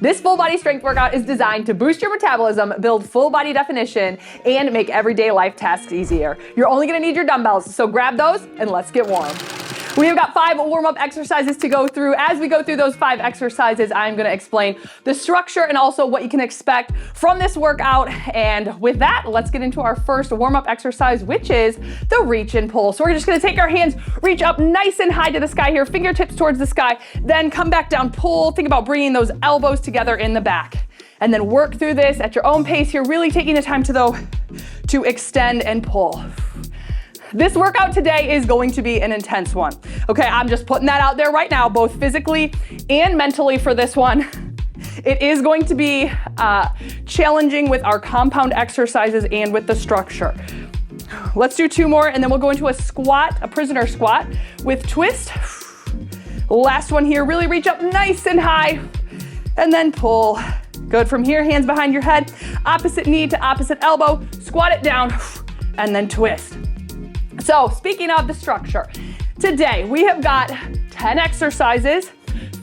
This full body strength workout is designed to boost your metabolism, build full body definition, and make everyday life tasks easier. You're only gonna need your dumbbells, so grab those and let's get warm. We have got 5 warm-up exercises to go through. As we go through those 5 exercises, I'm gonna explain the structure and also what you can expect from this workout. And with that, let's get into our first warm-up exercise, which is the reach and pull. So we're just gonna take our hands, reach up nice and high to the sky here, fingertips towards the sky, then come back down, pull. Think about bringing those elbows together in the back. And then work through this at your own pace here, really taking the time to extend and pull. This workout today is going to be an intense one. Okay, I'm just putting that out there right now, both physically and mentally for this one. It is going to be challenging with our compound exercises and with the structure. Let's do 2 more and then we'll go into a squat, a prisoner squat with twist. Last one here, really reach up nice and high and then pull. Good. From here, hands behind your head, opposite knee to opposite elbow, squat it down and then twist. So speaking of the structure, today we have got 10 exercises,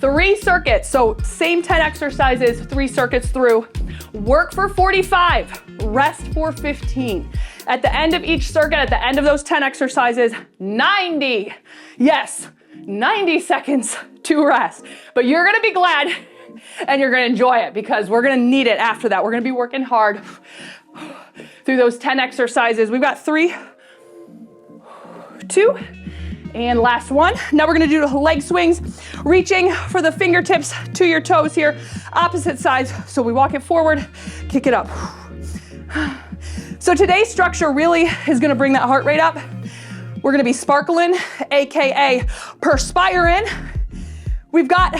3 circuits. So same 10 exercises, 3 circuits through. Work for 45, rest for 15. At the end of each circuit, at the end of those 10 exercises, 90, yes, 90 seconds to rest. But you're gonna be glad and you're gonna enjoy it because we're gonna need it after that. We're gonna be working hard through those 10 exercises. We've got 3, 2, and last one. Now we're gonna do leg swings, reaching for the fingertips to your toes here, opposite sides. So we walk it forward, kick it up. So today's structure really is gonna bring that heart rate up. We're gonna be sparkling, AKA perspiring. We've got,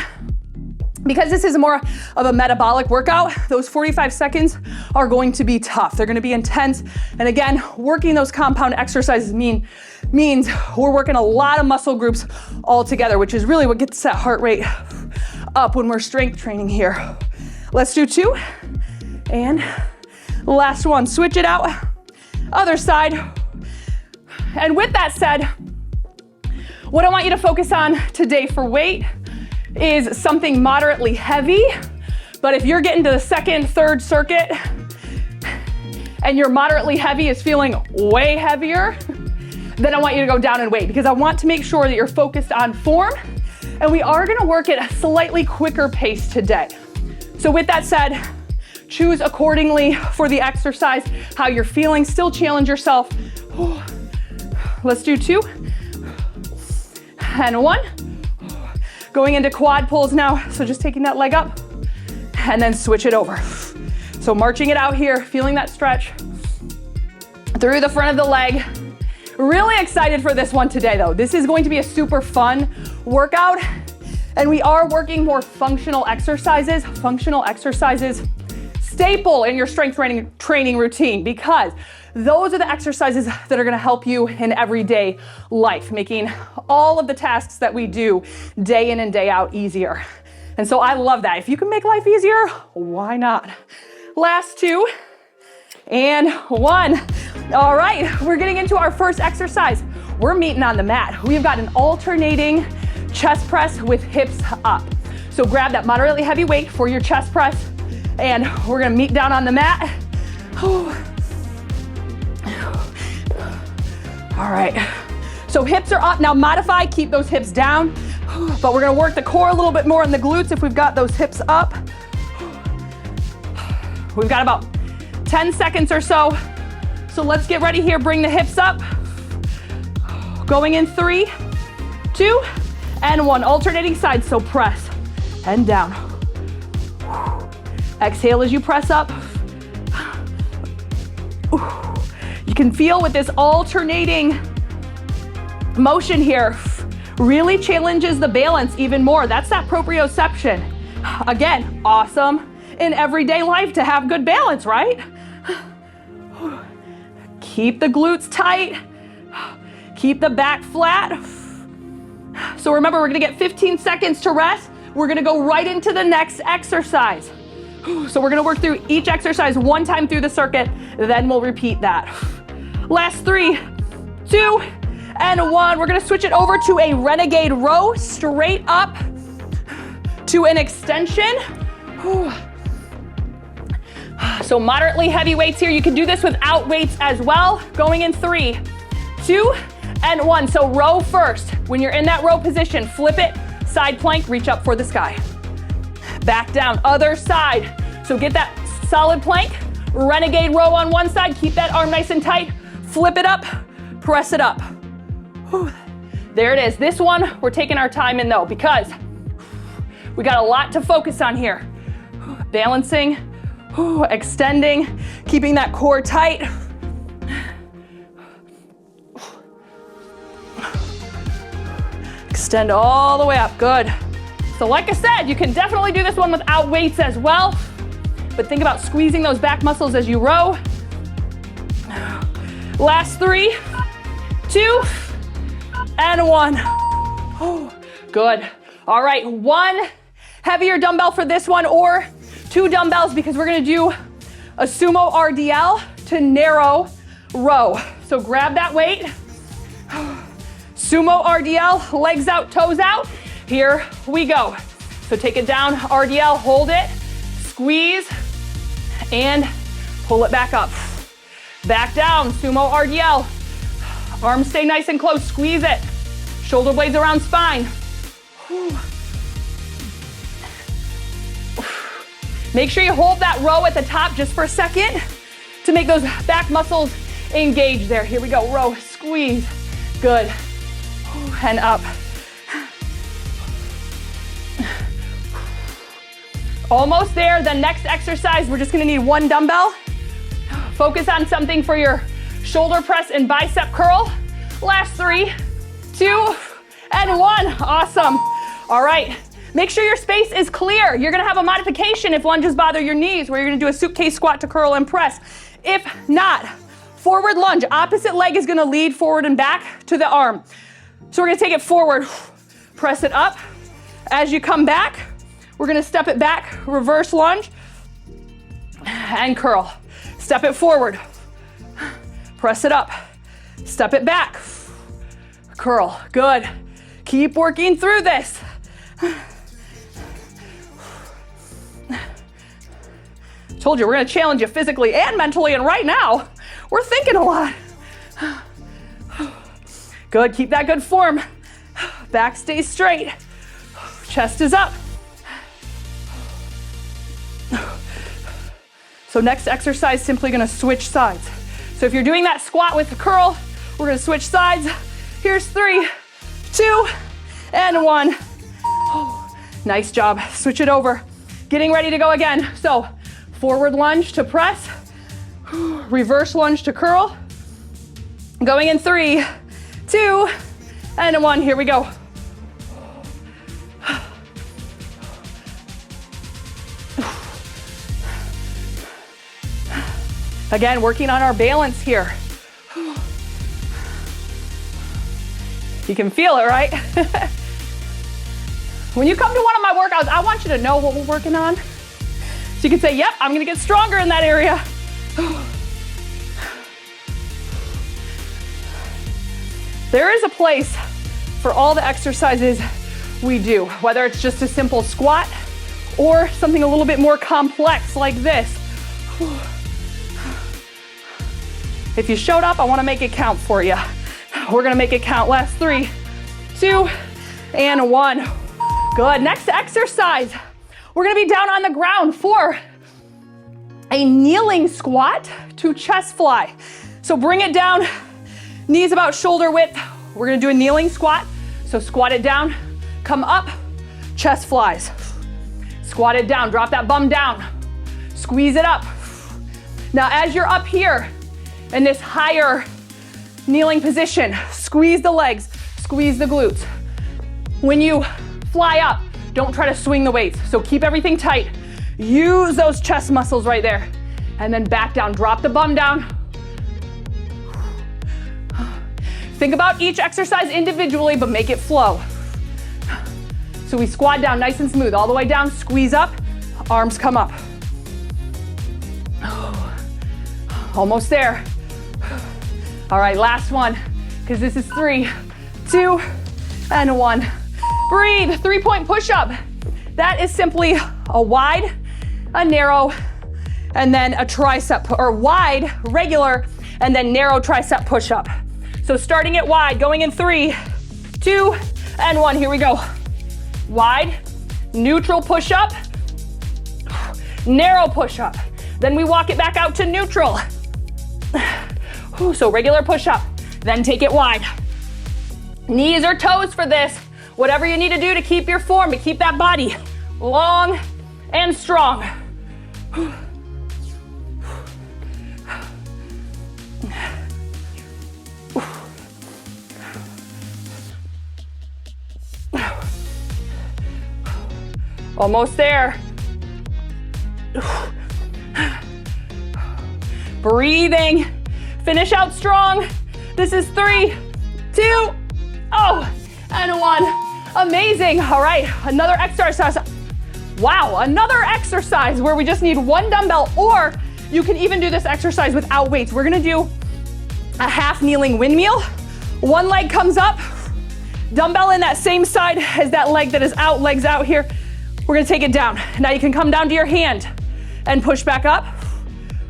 because this is more of a metabolic workout, those 45 seconds are going to be tough. They're gonna be intense. And again, working those compound exercises means we're working a lot of muscle groups all together, which is really what gets that heart rate up when we're strength training here. Let's do 2. And last one, switch it out, other side. And with that said, what I want you to focus on today for weight is something moderately heavy. But if you're getting to the 2nd, 3rd circuit and your moderately heavy is feeling way heavier, then I want you to go down in weight because I want to make sure that you're focused on form. And we are gonna work at a slightly quicker pace today. So with that said, choose accordingly for the exercise, how you're feeling, still challenge yourself. Let's do 2 and 1. Going into quad pulls now. So just taking that leg up and then switch it over. So marching it out here, feeling that stretch through the front of the leg. Really excited for this one today though. This is going to be a super fun workout and we are working more functional exercises. Functional exercises, staple in your strength training routine because those are the exercises that are gonna help you in everyday life, making all of the tasks that we do day in and day out easier. And so I love that. If you can make life easier, why not? Last 2 and 1. All right, we're getting into our first exercise. We're meeting on the mat. We've got an alternating chest press with hips up. So grab that moderately heavy weight for your chest press and we're gonna meet down on the mat. All right, so hips are up. Now modify, keep those hips down, but we're gonna work the core a little bit more in the glutes if we've got those hips up. We've got about 10 seconds or so. So let's get ready here, bring the hips up. Going in 3, 2, and 1. Alternating sides, so press and down. Exhale as you press up. You can feel with this alternating motion here, really challenges the balance even more. That's that proprioception. Again, awesome in everyday life to have good balance, right? Keep the glutes tight. Keep the back flat. So remember, we're gonna get 15 seconds to rest. We're gonna go right into the next exercise. So we're gonna work through each exercise 1 time through the circuit, then we'll repeat that. Last 3, 2, and 1. We're gonna switch it over to a renegade row, straight up to an extension. So moderately heavy weights here. You can do this without weights as well. Going in 3, 2, and 1. So row first. When you're in that row position, flip it, side plank, reach up for the sky. Back down, other side. So get that solid plank, renegade row on one side, keep that arm nice and tight, flip it up, press it up. Whew. There it is. This one, we're taking our time in though, because we got a lot to focus on here. Balancing, extending, keeping that core tight. Extend all the way up, good. So like I said, you can definitely do this one without weights as well, but think about squeezing those back muscles as you row. Last 3, 2, and 1. Good. All right, 1 heavier dumbbell for this one, or 2 dumbbells, because we're gonna do a sumo RDL to narrow row. So grab that weight. Sumo RDL, legs out, toes out. Here we go. So take it down, RDL, hold it, squeeze, and pull it back up. Back down, sumo RDL. Arms stay nice and close, squeeze it. Shoulder blades around spine. Make sure you hold that row at the top just for a second to make those back muscles engage there. Here we go, row, squeeze, good. And up. Almost there. The next exercise, we're just gonna need 1 dumbbell. Focus on something for your shoulder press and bicep curl. Last 3, 2, and 1. Awesome. All right. Make sure your space is clear. You're gonna have a modification if lunges bother your knees, where you're gonna do a suitcase squat to curl and press. If not, forward lunge. Opposite leg is gonna lead forward and back to the arm. So we're gonna take it forward, press it up. As you come back, we're gonna step it back, reverse lunge, and curl. Step it forward, press it up, step it back, curl. Good. Keep working through this. Told you we're gonna challenge you physically and mentally, and right now, we're thinking a lot. Good, keep that good form. Back stays straight. Chest is up. So next exercise, simply gonna switch sides. So if you're doing that squat with the curl, we're gonna switch sides. Here's 3, 2, and 1. Nice job, switch it over. Getting ready to go again. So forward lunge to press, reverse lunge to curl. Going in 3, 2, and 1, here we go. Again, working on our balance here. You can feel it, right? When you come to one of my workouts, I want you to know what we're working on. So you can say, yep, I'm gonna get stronger in that area. There is a place for all the exercises we do, whether it's just a simple squat or something a little bit more complex like this. If you showed up, I wanna make it count for you. We're gonna make it count. Last 3, 2, and 1. Good, next exercise. We're gonna be down on the ground for a kneeling squat to chest fly. So bring it down, knees about shoulder width. We're gonna do a kneeling squat. So squat it down, come up, chest flies. Squat it down, drop that bum down, squeeze it up. Now as you're up here in this higher kneeling position, squeeze the legs, squeeze the glutes. When you fly up, don't try to swing the weights. So keep everything tight. Use those chest muscles right there. And then back down, drop the bum down. Think about each exercise individually, but make it flow. So we squat down nice and smooth, all the way down, squeeze up, arms come up. Almost there. All right, last one, because this is 3, 2, and 1. Breathe, 3-point push-up. That is simply a wide a narrow, and then a tricep, or wide, regular, and then narrow tricep push-up. So starting it wide, going in 3, 2, and 1. Here we go. Wide, neutral push-up, narrow push-up. Then we walk it back out to neutral. So regular push-up, then take it wide. Knees or toes for this. Whatever you need to do to keep your form, to keep that body long and strong. Almost there. Breathing. Finish out strong. This is 3, 2, and 1. Amazing. All right, another exercise. Wow, another exercise where we just need 1 dumbbell, or you can even do this exercise without weights. We're gonna do a half kneeling windmill. One leg comes up, dumbbell in that same side as that leg that is out, legs out here. We're gonna take it down. Now you can come down to your hand and push back up,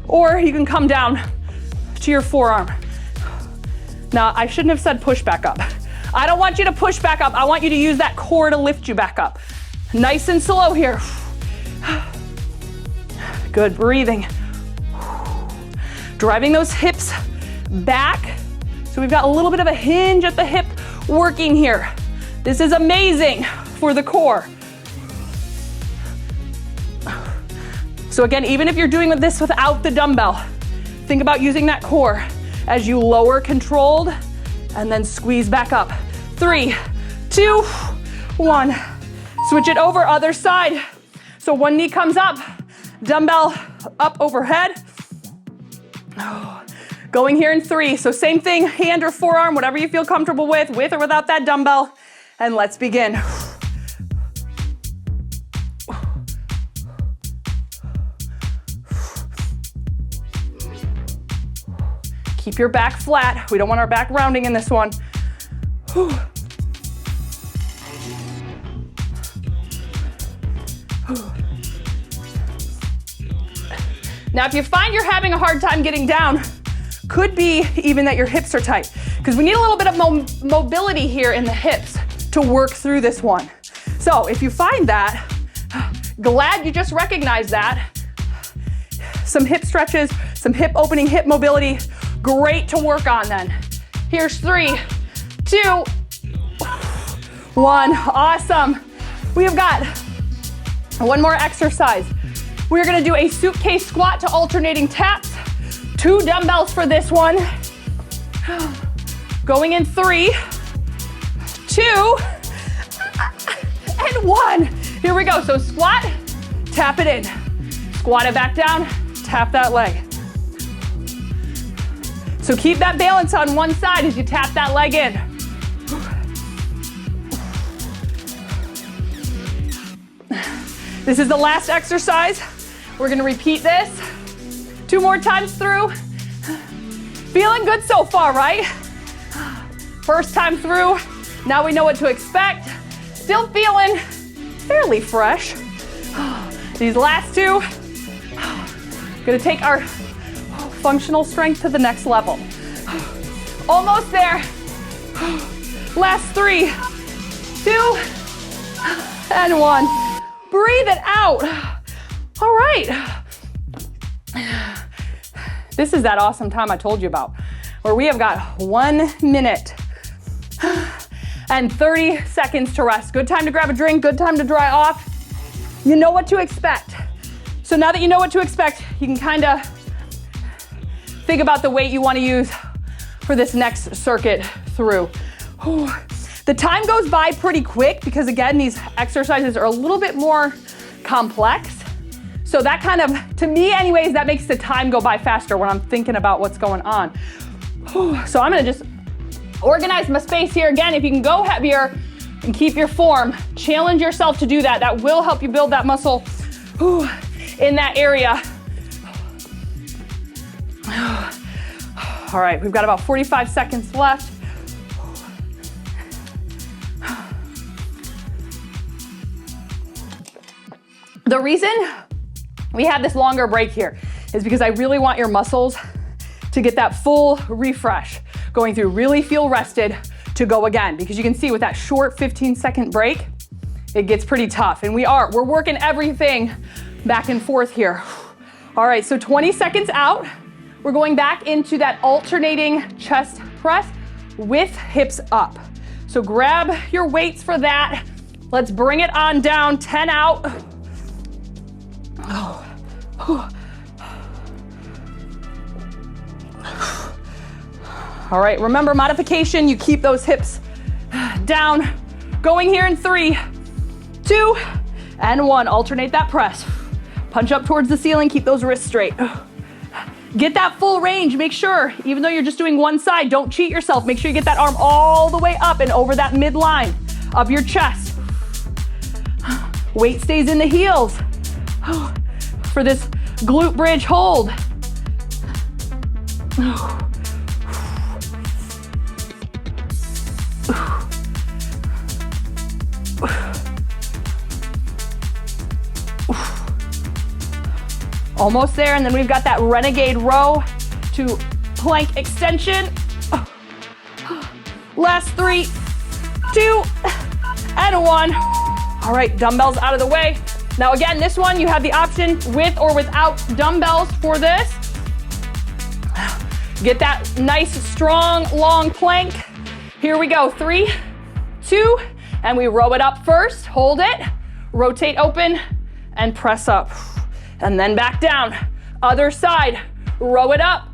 or you can come down to your forearm. Now, I shouldn't have said push back up. I don't want you to push back up. I want you to use that core to lift you back up. Nice and slow here. Good, breathing. Driving those hips back. So we've got a little bit of a hinge at the hip working here. This is amazing for the core. So again, even if you're doing this without the dumbbell, think about using that core as you lower controlled and then squeeze back up. 3, 2, 1. Switch it over, other side. So one knee comes up, dumbbell up overhead. Going here in 3. So same thing, hand or forearm, whatever you feel comfortable with or without that dumbbell. And let's begin. Keep your back flat. We don't want our back rounding in this one. Now, if you find you're having a hard time getting down, could be even that your hips are tight, because we need a little bit of mobility here in the hips to work through this one. So if you find that, glad you just recognized that. Some hip stretches, some hip opening, hip mobility, great to work on then. Here's 3, 2, 1. Awesome. We have got one more exercise. We're gonna do a suitcase squat to alternating taps. 2 dumbbells for this one. Going in 3, 2, and 1. Here we go. So squat, tap it in. Squat it back down, tap that leg. So keep that balance on one side as you tap that leg in. This is the last exercise. We're gonna repeat this 2 more times through. Feeling good so far, right? First time through, now we know what to expect. Still feeling fairly fresh. These last 2, gonna take our functional strength to the next level. Almost there. Last 3, 2, and 1. Breathe it out. All right. This is that awesome time I told you about, where we have got 1 minute and 30 seconds to rest. Good time to grab a drink, good time to dry off. You know what to expect. So now that you know what to expect, you can kind of think about the weight you want to use for this next circuit through. The time goes by pretty quick because, again, these exercises are a little bit more complex. So that kind of, to me anyways, that makes the time go by faster when I'm thinking about what's going on. So I'm gonna just organize my space here. Again, if you can go heavier and keep your form, challenge yourself to do that. That will help you build that muscle in that area. All right, we've got about 45 seconds left. The reason we have this longer break here is because I really want your muscles to get that full refresh, going through, really feel rested to go again, because you can see with that short 15-second break, it gets pretty tough. And we're working everything back and forth here. All right, so 20 seconds out, we're going back into that alternating chest press with hips up. So grab your weights for that. Let's bring it on down, 10 out. All right, remember modification, you keep those hips down. Going here in 3, 2, and 1. Alternate that press. Punch up towards the ceiling, keep those wrists straight. Get that full range, make sure, even though you're just doing one side, don't cheat yourself. Make sure you get that arm all the way up and over that midline of your chest. Weight stays in the heels for this glute bridge hold. Almost there, and then we've got that renegade row to plank extension. Last 3, 2, and 1. All right, dumbbells out of the way. Now again, this one, you have the option with or without dumbbells for this. Get that nice, strong, long plank. Here we go, 3, 2, and we row it up first. Hold it, rotate open, and press up. And then back down. Other side, row it up.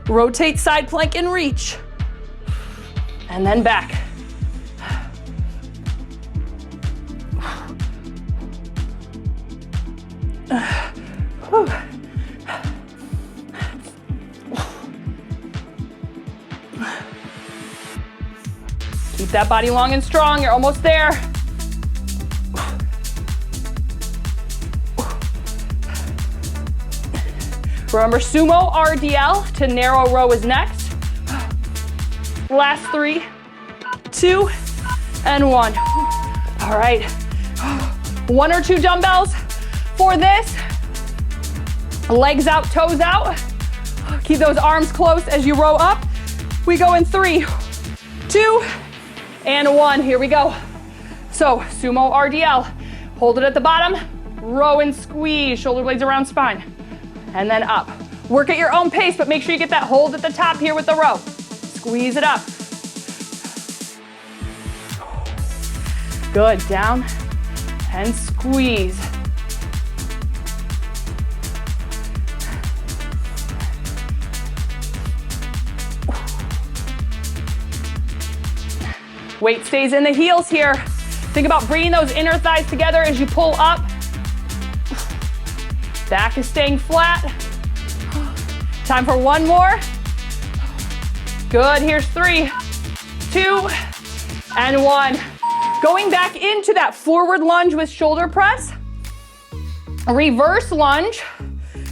Rotate side plank and reach. And then back. Keep that body long and strong. You're almost there. Remember, sumo RDL to narrow row is next. Last 3, 2, and 1. All right. 1 or 2 dumbbells for this. Legs out, toes out. Keep those arms close as you row up. We go in 3, 2, and 1. Here we go. So, sumo RDL. Hold it at the bottom. Row and squeeze. Shoulder blades around spine. And then up. Work at your own pace, but make sure you get that hold at the top here with the row. Squeeze it up. Good, down and squeeze. Weight stays in the heels here. Think about bringing those inner thighs together as you pull up. Back is staying flat. Time for 1 more. Good, here's 3, 2, and 1. Going back into that forward lunge with shoulder press. Reverse lunge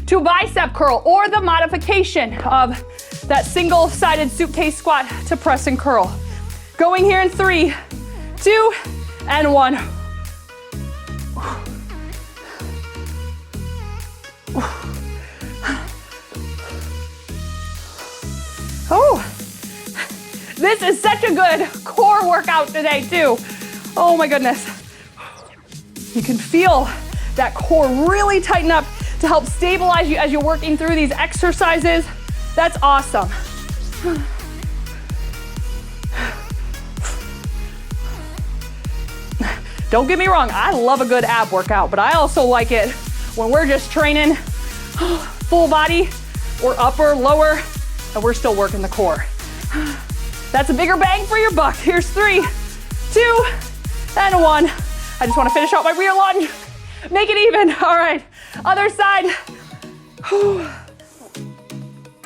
to bicep curl, or the modification of that single-sided suitcase squat to press and curl. Going here in 3, 2, and 1. Oh, this is such a good core workout today too. Oh my goodness. You can feel that core really tighten up to help stabilize you as you're working through these exercises. That's awesome. Don't get me wrong, I love a good ab workout, but I also like it when we're just training full body or upper, lower, and we're still working the core. That's a bigger bang for your buck. Here's 3, 2, and 1. I just want to finish out my rear lunge. Make it even. All right, other side.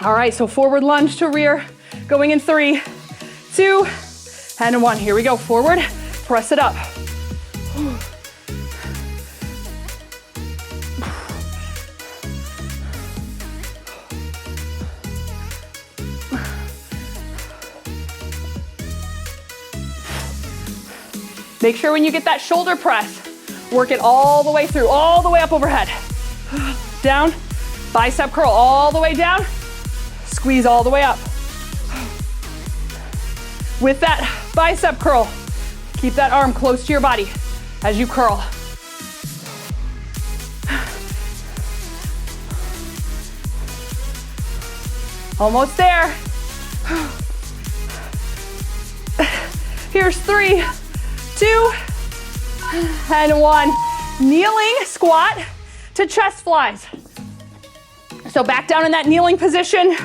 All right, so forward lunge to rear. Going in 3, 2, and 1. Here we go, forward, press it up. Make sure when you get that shoulder press, Work it all the way through, all the way up overhead. Down, bicep curl all the way down. Squeeze all the way up. With that bicep curl, keep that arm close to your body as you curl. Almost there. Here's 3, 2, and 1. Kneeling squat to chest flies. So back down in that kneeling position.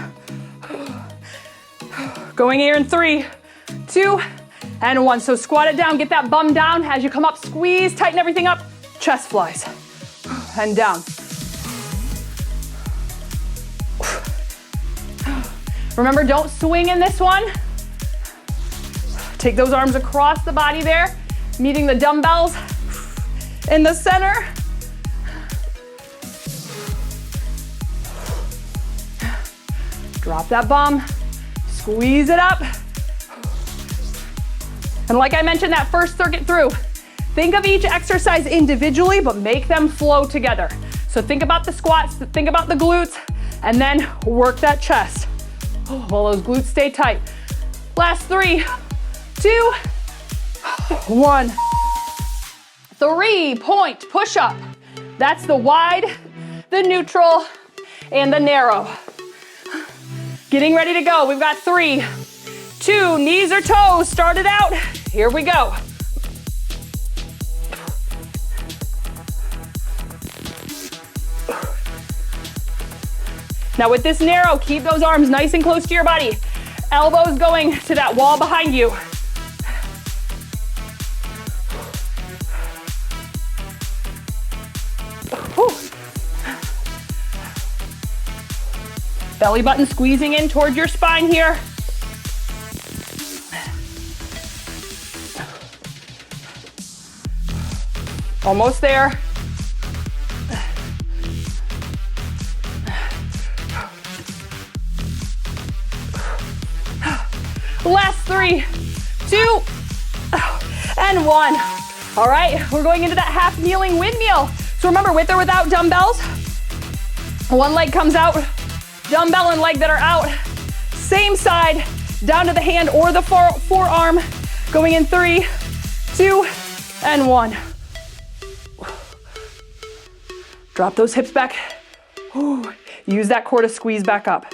Going here in 3, 2, and 1. So squat it down, get that bum down. As you come up, squeeze, tighten everything up. Chest flies. And down. Remember, don't swing in this one. Take those arms across the body there, meeting the dumbbells in the center. Drop that bum, squeeze it up. And like I mentioned that first circuit through, think of each exercise individually, but make them flow together. So think about the squats, think about the glutes, and then work that chest. While those glutes stay tight. Last 3, 2, 1. 3-point push-up. That's the wide, the neutral, and the narrow. Getting ready to go. We've got 3, 2, knees or toes. Start it out. Here we go. Now with this narrow, keep those arms nice and close to your body. Elbows going to that wall behind you. Whew. Belly button squeezing in towards your spine here. Almost there. Last 3, 2, and 1. All right, we're going into that half kneeling windmill. So remember, with or without dumbbells, one leg comes out, dumbbell and leg that are out, same side, down to the hand or the forearm, going in 3, 2, and 1. Drop those hips back. Use that core to squeeze back up.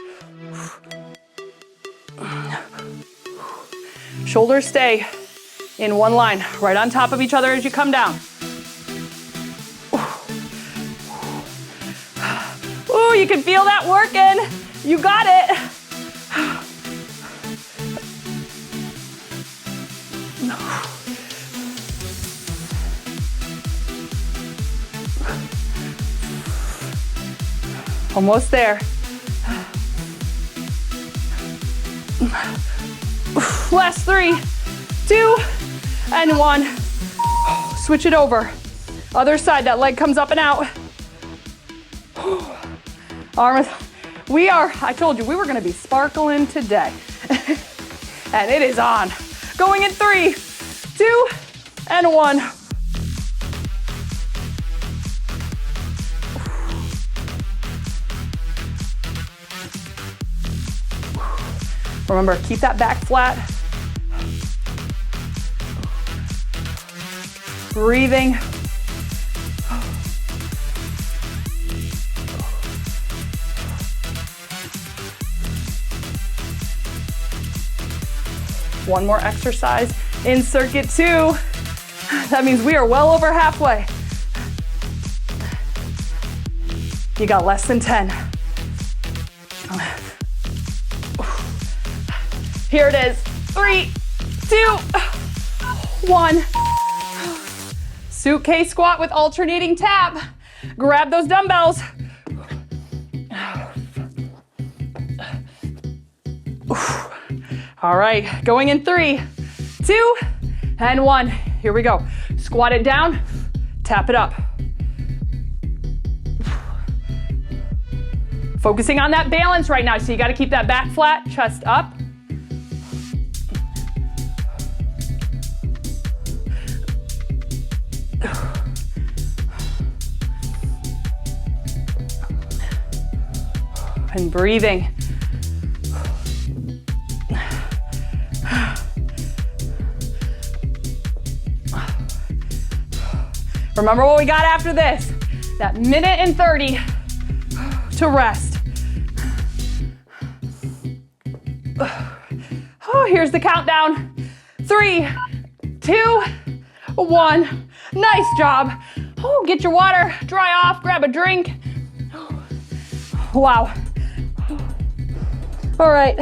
Shoulders stay in one line, right on top of each other as you come down. Ooh, you can feel that working. You got it. Almost there. Last 3, 2, and 1. Switch it over. Other side, that leg comes up and out. Arms. I told you, we were gonna be sparkling today. And it is on. Going in 3, 2, and 1. Remember, keep that back flat. Breathing. One more exercise in circuit 2. That means we are well over halfway. You got less than 10. Here it is. 3, 2, 1. Suitcase squat with alternating tap. Grab those dumbbells. All right, going in 3, 2, and 1. Here we go. Squat it down, tap it up. Focusing on that balance right now, so you gotta keep that back flat, chest up. And breathing. Remember what we got after this. That minute and 30 to rest. Oh, here's the countdown. 3, 2, 1. Nice job. Oh, get your water, dry off, grab a drink. Wow. All right.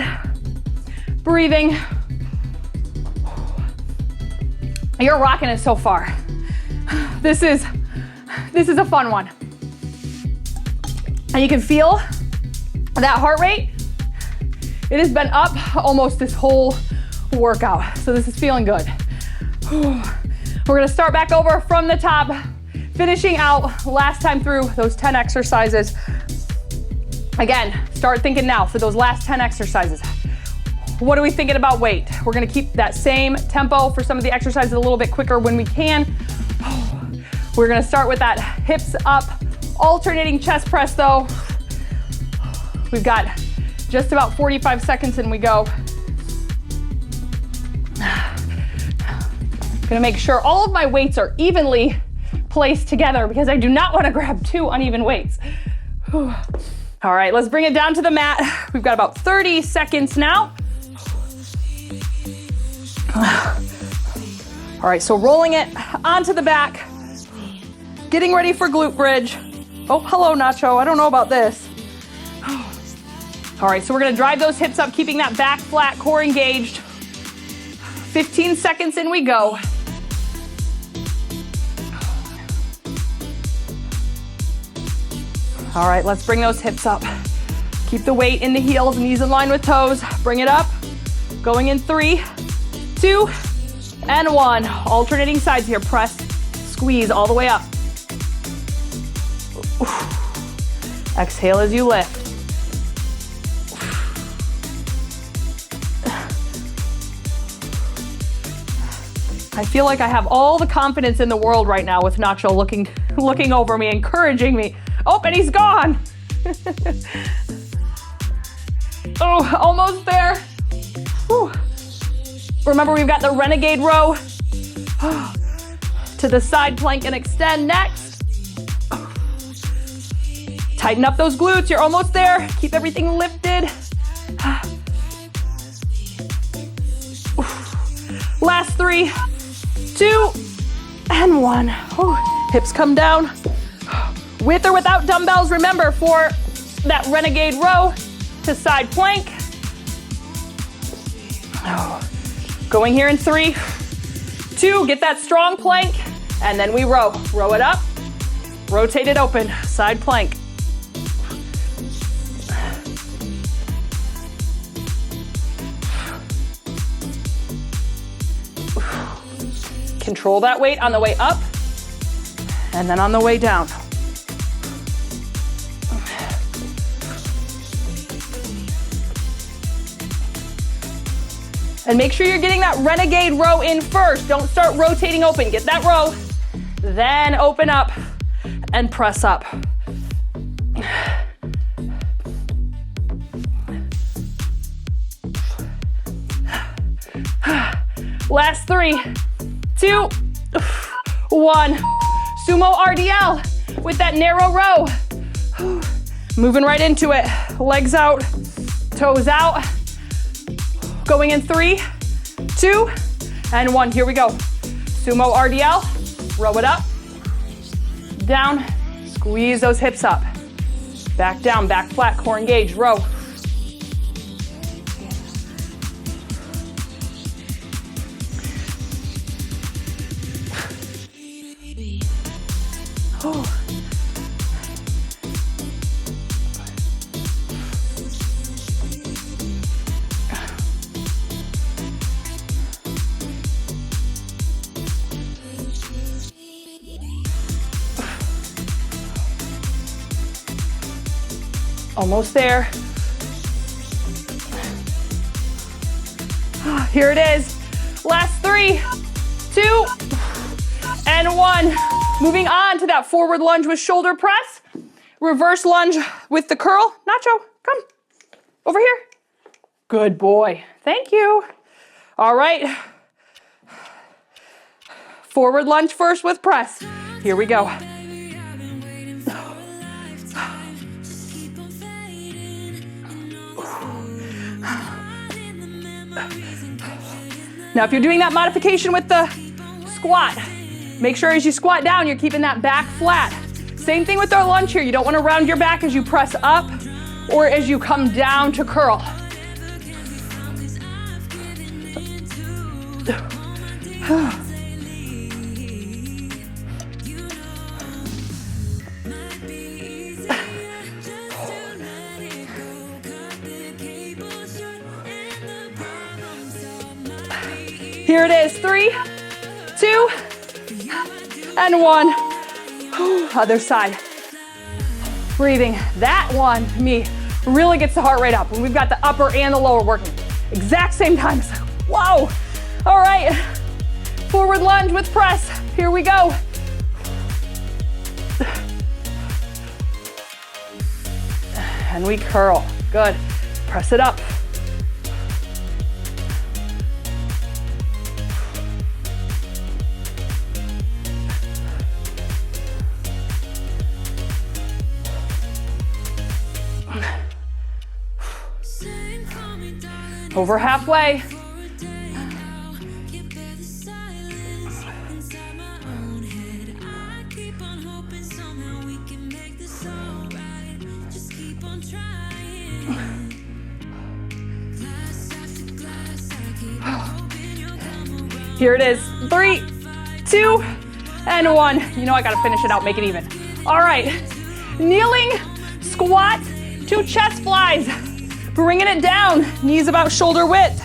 Breathing. You're rocking it so far. This is a fun one. And you can feel that heart rate. It has been up almost this whole workout. So this is feeling good. We're gonna start back over from the top, finishing out last time through those 10 exercises. Again, start thinking now for those last 10 exercises. What are we thinking about weight? We're gonna keep that same tempo for some of the exercises a little bit quicker when we can. We're gonna start with that hips up, alternating chest press though. We've got just about 45 seconds and we go. Gonna make sure all of my weights are evenly placed together because I do not wanna grab 2 uneven weights. All right, let's bring it down to the mat. We've got about 30 seconds now. All right, so rolling it onto the back, getting ready for glute bridge. Oh, hello, Nacho. I don't know about this. All right, so we're gonna drive those hips up, keeping that back flat, core engaged. 15 seconds in we go. All right, let's bring those hips up. Keep the weight in the heels, knees in line with toes. Bring it up. Going in 3, 2, and 1. Alternating sides here. Press, squeeze all the way up. Exhale as you lift. I feel like I have all the confidence in the world right now with Nacho looking over me, encouraging me. Oh, and he's gone. Oh, almost there. Whew. Remember, we've got the renegade row. To the side plank and extend next. Tighten up those glutes, you're almost there. Keep everything lifted. Last 3, 2, and 1. Hips come down. With or without dumbbells, remember for that renegade row to side plank. Going here in 3, 2, get that strong plank, and then we row. Row it up, rotate it open, side plank. Control that weight on the way up, and then on the way down. And make sure you're getting that renegade row in first. Don't start rotating open. Get that row, then open up and press up. Last 3, 2, 1. Sumo RDL with that narrow row. Moving right into it. Legs out, toes out. Going in 3, 2, and 1. Here we go. Sumo RDL. Row it up, down, squeeze those hips up. Back down, back flat, core engaged, row. Almost there. Here it is. Last 3, 2, and 1. Moving on to that forward lunge with shoulder press. Reverse lunge with the curl. Nacho, Come. Over here. Good boy. Thank you. All right. Forward lunge first with press. Here we go. Now, if you're doing that modification with the squat, make sure as you squat down, you're keeping that back flat. Same thing with our lunge here. You don't want to round your back as you press up or as you come down to curl. Here it is, 3, 2, and 1. Other side. Breathing. That one, to me, really gets the heart rate up when we've got the upper and the lower working. Exact same time. It's like, whoa. All right. Forward lunge with press. Here we go. And we curl. Good. Press it up. Over halfway. Here it is, 3, 2, and 1. You know I gotta finish it out, make it even. All right, kneeling squat to chest flies. Bringing it down, knees about shoulder width.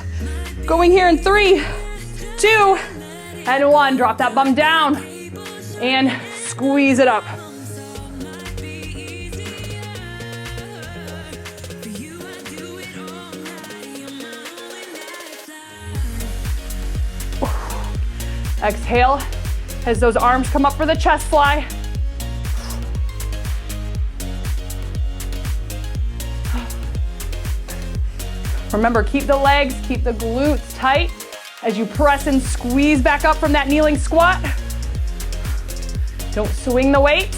Going here in 3, 2, and 1. Drop that bum down and squeeze it up. Exhale as those arms come up for the chest fly. Remember, keep the legs, keep the glutes tight as you press and squeeze back up from that kneeling squat. Don't swing the weight.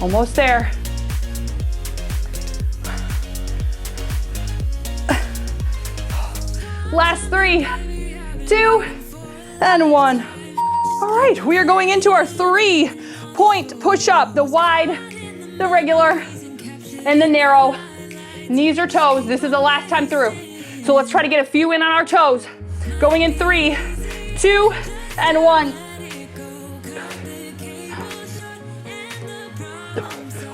Almost there. Last 3, 2, and 1. All right, we are going into our 3-point push-up. The wide, the regular, and the narrow. Knees or toes. This is the last time through. So let's try to get a few in on our toes. Going in 3, 2, and 1.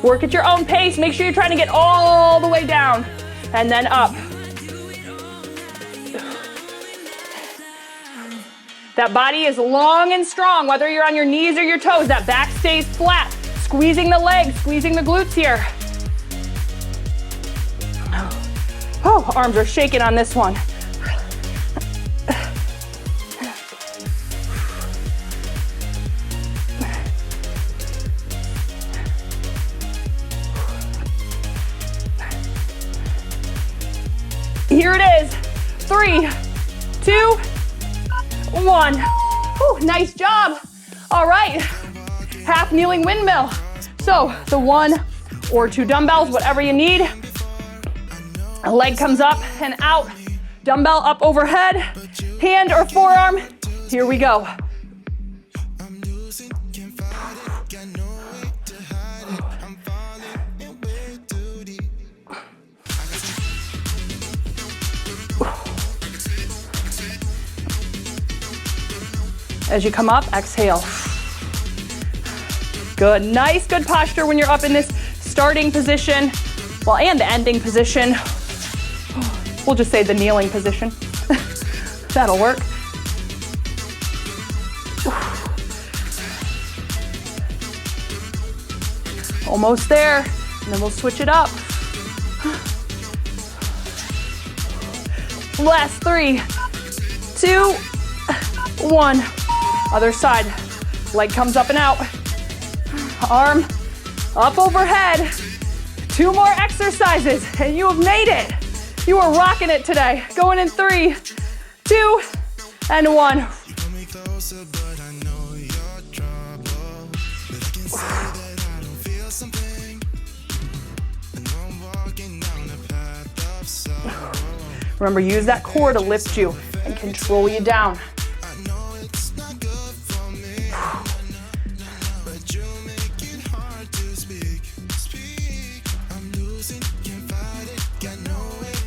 Work at your own pace. Make sure you're trying to get all the way down and then up. That body is long and strong, whether you're on your knees or your toes. That back stays flat. Squeezing the legs, squeezing the glutes here. Oh, arms are shaking on this one. Here it is. 3, 2, 1. Whew, nice job. All right. Half kneeling windmill. So the 1 or 2 dumbbells, whatever you need. A leg comes up and out. Dumbbell up overhead. Hand or forearm. Here we go. As you come up, exhale. Good, nice, good posture when you're up in this starting position, well, and the ending position. We'll just say the kneeling position. That'll work. Almost there, and then we'll switch it up. Last 3, 2, 1. Other side, leg comes up and out. Arm Up overhead. 2 more exercises, and you have made it. You are rocking it today. Going in 3, 2, and 1. Remember, use that core to lift you and control you down.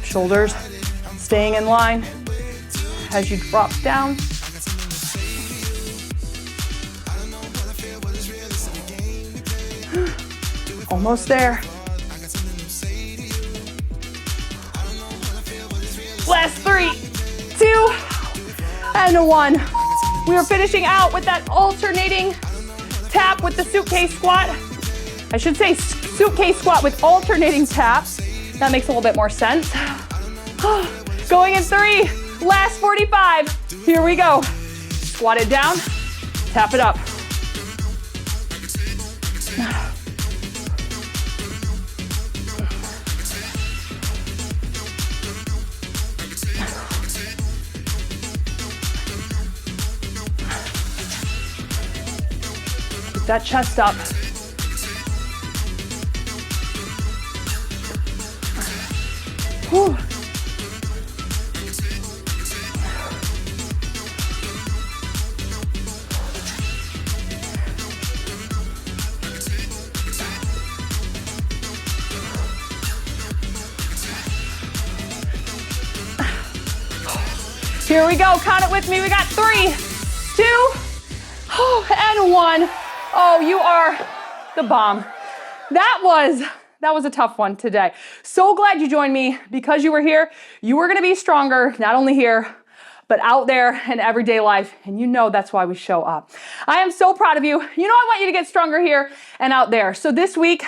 Shoulders staying in line as you drop down. Almost there. Last 3, 2, and 1. We are finishing out with that alternating tap with the suitcase squat. I should say suitcase squat with alternating taps. That makes a little bit more sense. Going in 3, last 45. Here we go. Squat it down, tap it up. Keep that chest up. Whew. Here we go, count it with me. We got 3, 2, and 1. Oh, you are the bomb. That was a tough one today. So glad you joined me. Because you were here, you were gonna be stronger, not only here, but out there in everyday life. And you know that's why we show up. I am so proud of you. You know I want you to get stronger here and out there. So this week,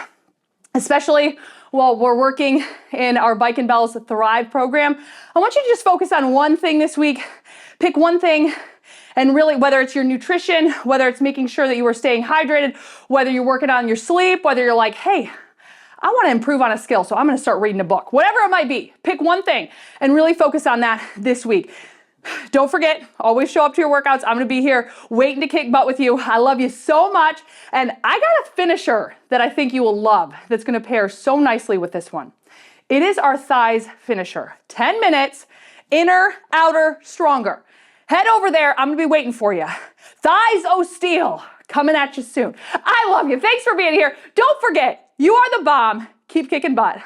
especially while we're working in our Bike and Bells Thrive program, I want you to just focus on one thing this week. Pick one thing, and really, whether it's your nutrition, whether it's making sure that you are staying hydrated, whether you're working on your sleep, whether you're like, hey, I want to improve on a skill, so I'm going to start reading a book. Whatever it might be, pick one thing and really focus on that this week. Don't forget, always show up to your workouts. I'm going to be here waiting to kick butt with you. I love you so much. And I got a finisher that I think you will love that's going to pair so nicely with this one. It is our thighs finisher. 10 minutes, inner, outer, stronger. Head over there. I'm going to be waiting for you. Thighs O Steel coming at you soon. I love you. Thanks for being here. Don't forget, you are the bomb. Keep kicking butt.